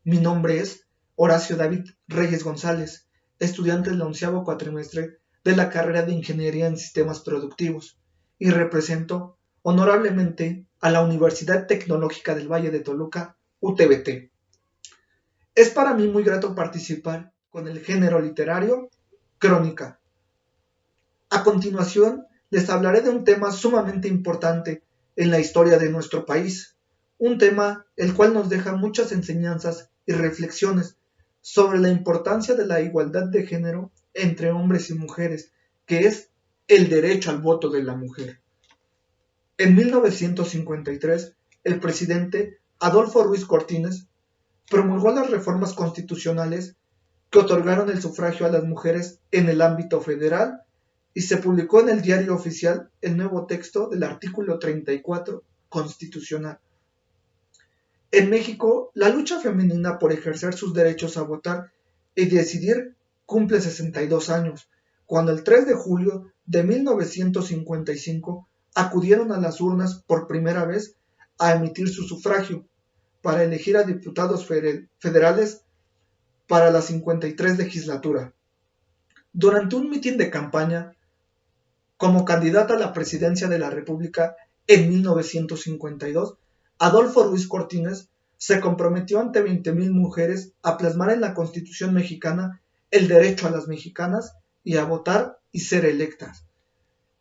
Mi nombre es Horacio David Reyes González, estudiante del 11º cuatrimestre de la carrera de Ingeniería en Sistemas Productivos, y represento honorablemente a la Universidad Tecnológica del Valle de Toluca, UTVT. Es para mí muy grato participar con el género literario Crónica. A continuación, les hablaré de un tema sumamente importante en la historia de nuestro país, un tema el cual nos deja muchas enseñanzas y reflexiones sobre la importancia de la igualdad de género entre hombres y mujeres, que es el derecho al voto de la mujer. En 1953, el presidente Adolfo Ruiz Cortines promulgó las reformas constitucionales que otorgaron el sufragio a las mujeres en el ámbito federal y se publicó en el Diario Oficial el nuevo texto del artículo 34 constitucional. En México, la lucha femenina por ejercer sus derechos a votar y decidir cumple 62 años, cuando el 3 de julio de 1955 acudieron a las urnas por primera vez a emitir su sufragio para elegir a diputados federales para la 53 legislatura. Durante un mitin de campaña, como candidata a la presidencia de la República en 1952, Adolfo Ruiz Cortines se comprometió ante 20,000 mujeres a plasmar en la Constitución mexicana el derecho a las mexicanas y a votar y ser electas.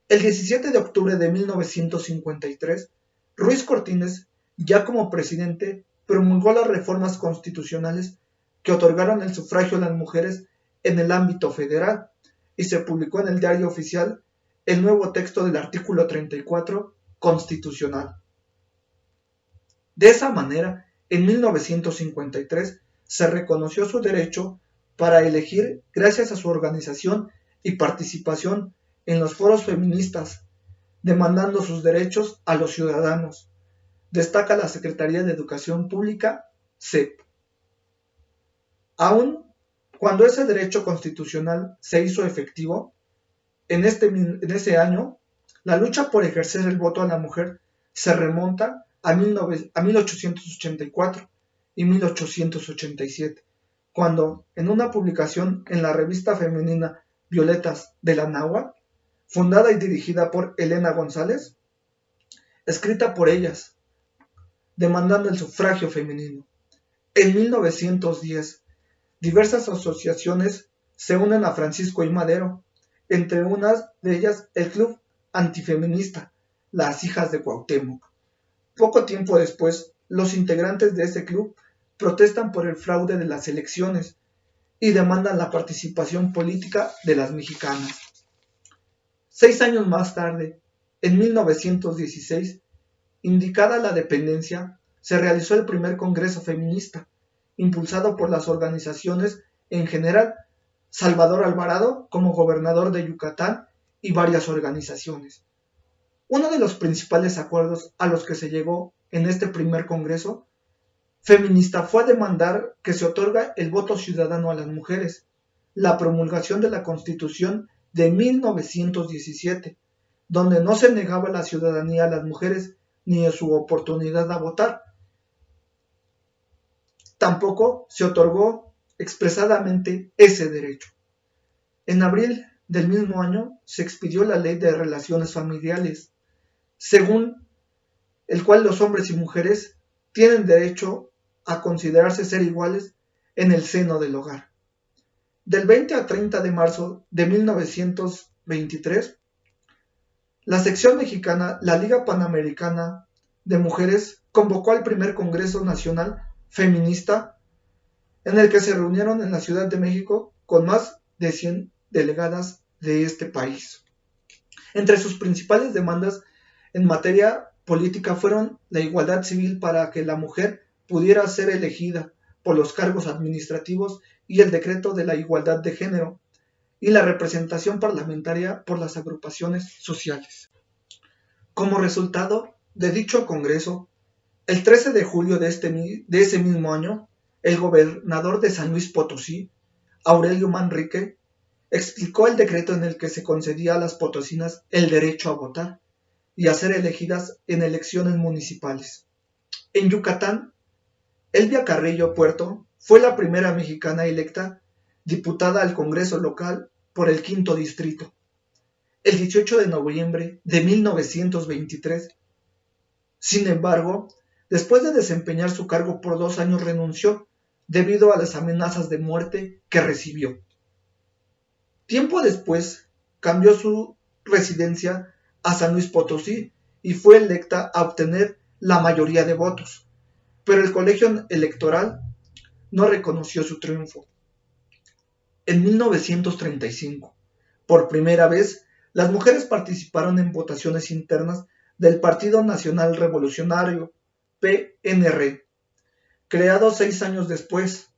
El 17 de octubre de 1953, Ruiz Cortines, ya como presidente, promulgó las reformas constitucionales que otorgaron el sufragio a las mujeres en el ámbito federal y se publicó en el Diario Oficial el nuevo texto del artículo 34 constitucional. De esa manera, en 1953 se reconoció su derecho para elegir gracias a su organización y participación en los foros feministas, demandando sus derechos a los ciudadanos, destaca la Secretaría de Educación Pública, SEP. Aún cuando ese derecho constitucional se hizo efectivo, en ese año, la lucha por ejercer el voto a la mujer se remonta a 1884 y 1887, cuando en una publicación en la revista femenina Violetas de la Náhuatl, fundada y dirigida por Elena González, escrita por ellas, demandando el sufragio femenino. En 1910, diversas asociaciones se unen a Francisco I. Madero, entre unas de ellas el Club Antifeminista, las Hijas de Cuauhtémoc. Poco tiempo después, los integrantes de ese club protestan por el fraude de las elecciones y demandan la participación política de las mexicanas. 6 años más tarde, en 1916, indicada la dependencia, se realizó el primer Congreso Feminista, impulsado por las organizaciones en general, Salvador Alvarado como gobernador de Yucatán y varias organizaciones. Uno de los principales acuerdos a los que se llegó en este primer Congreso feminista fue demandar que se otorga el voto ciudadano a las mujeres, la promulgación de la Constitución de 1917, donde no se negaba la ciudadanía a las mujeres ni su oportunidad a votar. Tampoco se otorgó expresadamente ese derecho. En abril del mismo año se expidió la Ley de Relaciones Familiares, según el cual los hombres y mujeres tienen derecho a considerarse ser iguales en el seno del hogar. Del 20 a 30 de marzo de 1923, la sección mexicana, la Liga Panamericana de Mujeres, convocó al primer Congreso Nacional Feminista, en el que se reunieron en la Ciudad de México con más de 100 delegadas de este país. Entre sus principales demandas en materia política fueron la igualdad civil para que la mujer pudiera ser elegida por los cargos administrativos y el decreto de la igualdad de género, y la representación parlamentaria por las agrupaciones sociales. Como resultado de dicho Congreso, el 13 de julio de ese mismo año, el gobernador de San Luis Potosí, Aurelio Manrique, explicó el decreto en el que se concedía a las potosinas el derecho a votar y a ser elegidas en elecciones municipales. En Yucatán, Elvia Carrillo Puerto fue la primera mexicana electa diputada al Congreso local por el Quinto Distrito, el 18 de noviembre de 1923. Sin embargo, después de desempeñar su cargo por 2 años renunció debido a las amenazas de muerte que recibió. Tiempo después, cambió su residencia a San Luis Potosí y fue electa a obtener la mayoría de votos, pero el colegio electoral no reconoció su triunfo. En 1935, por primera vez, las mujeres participaron en votaciones internas del Partido Nacional Revolucionario, PNR, creado 6 años después,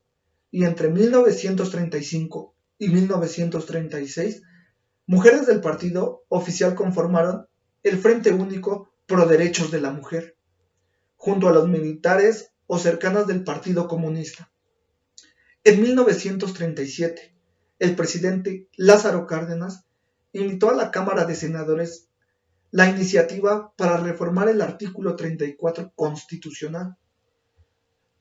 y entre 1935 y 1936, mujeres del partido oficial conformaron el Frente Único Pro Derechos de la Mujer, junto a los militares o cercanas del Partido Comunista. En 1937, el presidente Lázaro Cárdenas invitó a la Cámara de Senadores la iniciativa para reformar el artículo 34 constitucional.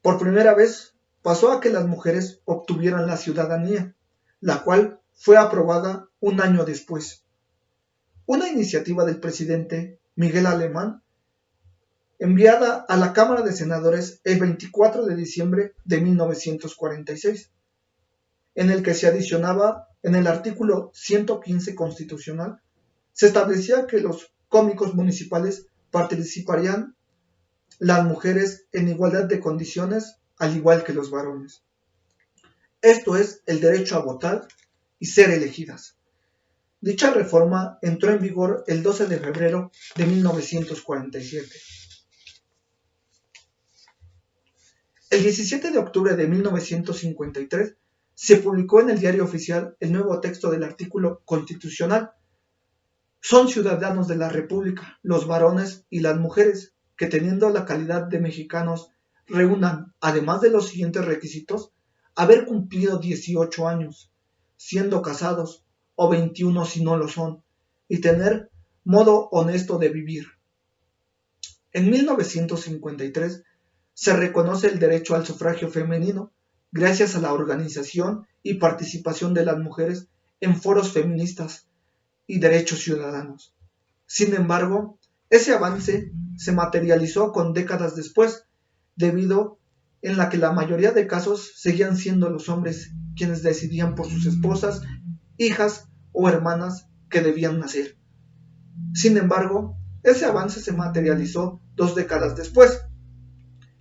Por primera vez pasó a que las mujeres obtuvieran la ciudadanía, la cual fue aprobada un año después. Una iniciativa del presidente Miguel Alemán, enviada a la Cámara de Senadores el 24 de diciembre de 1946, en el que se adicionaba en el artículo 115 constitucional, se establecía que los cómicos municipales participarían las mujeres en igualdad de condiciones, al igual que los varones. Esto es el derecho a votar y ser elegidas. Dicha reforma entró en vigor el 12 de febrero de 1947. El 17 de octubre de 1953 se publicó en el Diario Oficial el nuevo texto del artículo constitucional. Son ciudadanos de la República los varones y las mujeres que, teniendo la calidad de mexicanos, reúnan, además de los siguientes requisitos, haber cumplido 18 años, siendo casados, o 21 si no lo son, y tener modo honesto de vivir. En 1953 se reconoce el derecho al sufragio femenino gracias a la organización y participación de las mujeres en foros feministas y derechos ciudadanos. Sin embargo, ese avance se materializó con décadas después, debido en la que la mayoría de casos seguían siendo los hombres quienes decidían por sus esposas, hijas o hermanas que debían nacer. Sin embargo, ese avance se materializó 2 décadas después,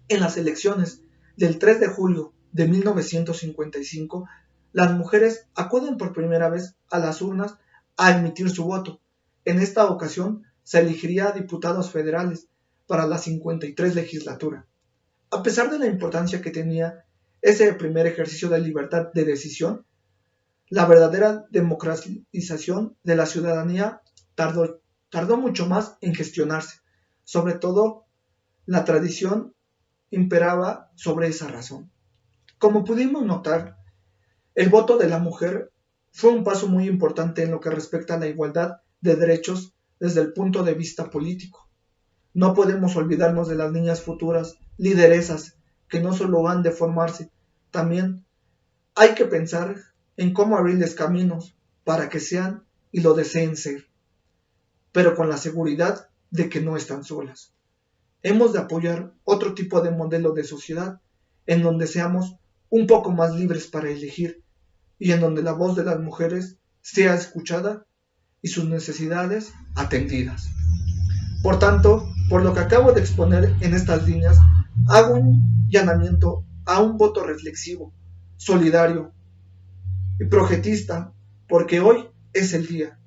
en las elecciones del 3 de julio de 1955, las mujeres acuden por primera vez a las urnas a emitir su voto. En esta ocasión se elegiría a diputados federales para la 53 legislatura. A pesar de la importancia que tenía ese primer ejercicio de libertad de decisión, la verdadera democratización de la ciudadanía tardó mucho más en gestionarse. Sobre todo, la tradición imperaba sobre esa razón. Como pudimos notar, el voto de la mujer fue un paso muy importante en lo que respecta a la igualdad de derechos desde el punto de vista político. No podemos olvidarnos de las niñas futuras lideresas que no solo han de formarse, también hay que pensar en cómo abrirles caminos para que sean y lo deseen ser, pero con la seguridad de que no están solas. Hemos de apoyar otro tipo de modelo de sociedad en donde seamos un poco más libres para elegir y en donde la voz de las mujeres sea escuchada y sus necesidades atendidas. Por tanto, por lo que acabo de exponer en estas líneas, hago un llamamiento a un voto reflexivo, solidario y projetista, porque hoy es el día.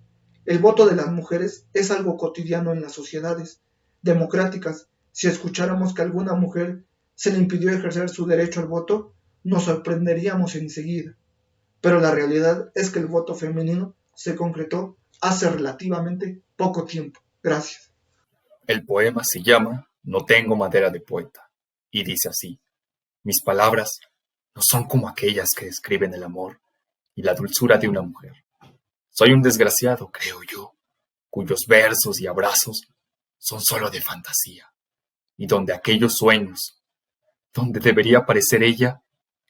El voto de las mujeres es algo cotidiano en las sociedades democráticas. Si escucháramos que a alguna mujer se le impidió ejercer su derecho al voto, nos sorprenderíamos enseguida. Pero la realidad es que el voto femenino se concretó hace relativamente poco tiempo. Gracias. El poema se llama No tengo madera de poeta y dice así: mis palabras no son como aquellas que describen el amor y la dulzura de una mujer. Soy un desgraciado, creo yo, cuyos versos y abrazos son solo de fantasía, y donde aquellos sueños donde debería aparecer ella,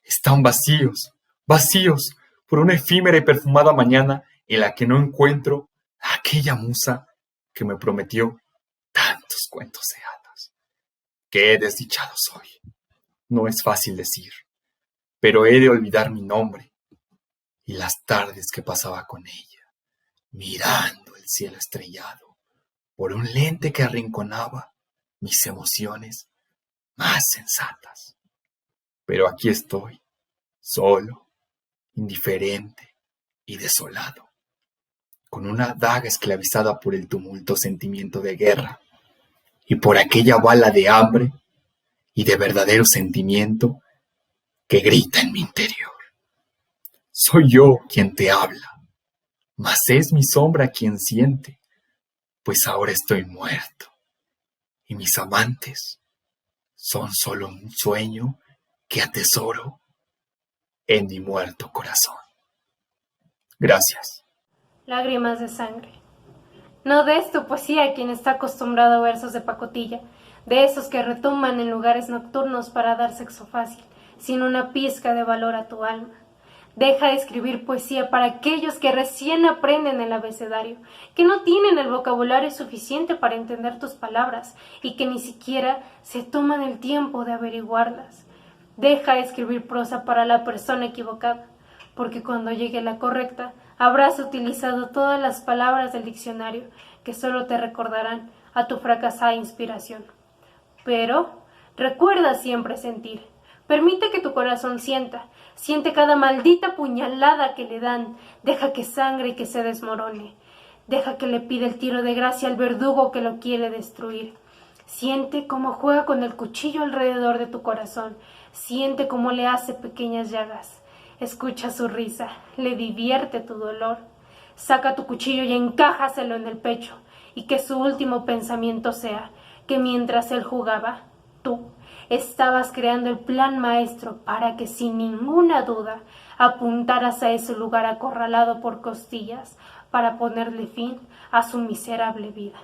están vacíos, vacíos, por una efímera y perfumada mañana en la que no encuentro a aquella musa que me prometió tantos cuentos de hadas. ¡Qué desdichado soy! No es fácil decir, pero he de olvidar mi nombre y las tardes que pasaba con ella, mirando el cielo estrellado por un lente que arrinconaba mis emociones más sensatas. Pero aquí estoy, solo, indiferente y desolado, con una daga esclavizada por el tumulto sentimiento de guerra y por aquella bala de hambre y de verdadero sentimiento que grita en mi interior. Soy yo quien te habla, mas es mi sombra quien siente, pues ahora estoy muerto y mis amantes son solo un sueño que atesoro en mi muerto corazón. Gracias. Lágrimas de sangre. No des tu poesía a quien está acostumbrado a versos de pacotilla, de esos que retumban en lugares nocturnos para dar sexo fácil, sin una pizca de valor a tu alma. Deja de escribir poesía para aquellos que recién aprenden el abecedario, que no tienen el vocabulario suficiente para entender tus palabras y que ni siquiera se toman el tiempo de averiguarlas. Deja de escribir prosa para la persona equivocada, porque cuando llegue la correcta, habrás utilizado todas las palabras del diccionario que solo te recordarán a tu fracasada inspiración. Pero recuerda siempre sentir. Permite que tu corazón siente cada maldita puñalada que le dan, deja que sangre y que se desmorone, deja que le pida el tiro de gracia al verdugo que lo quiere destruir. Siente cómo juega con el cuchillo alrededor de tu corazón, siente cómo le hace pequeñas llagas, escucha su risa, le divierte tu dolor. Saca tu cuchillo y encájaselo en el pecho, y que su último pensamiento sea que mientras él jugaba, tú estabas creando el plan maestro para que sin ninguna duda apuntaras a ese lugar acorralado por costillas para ponerle fin a su miserable vida.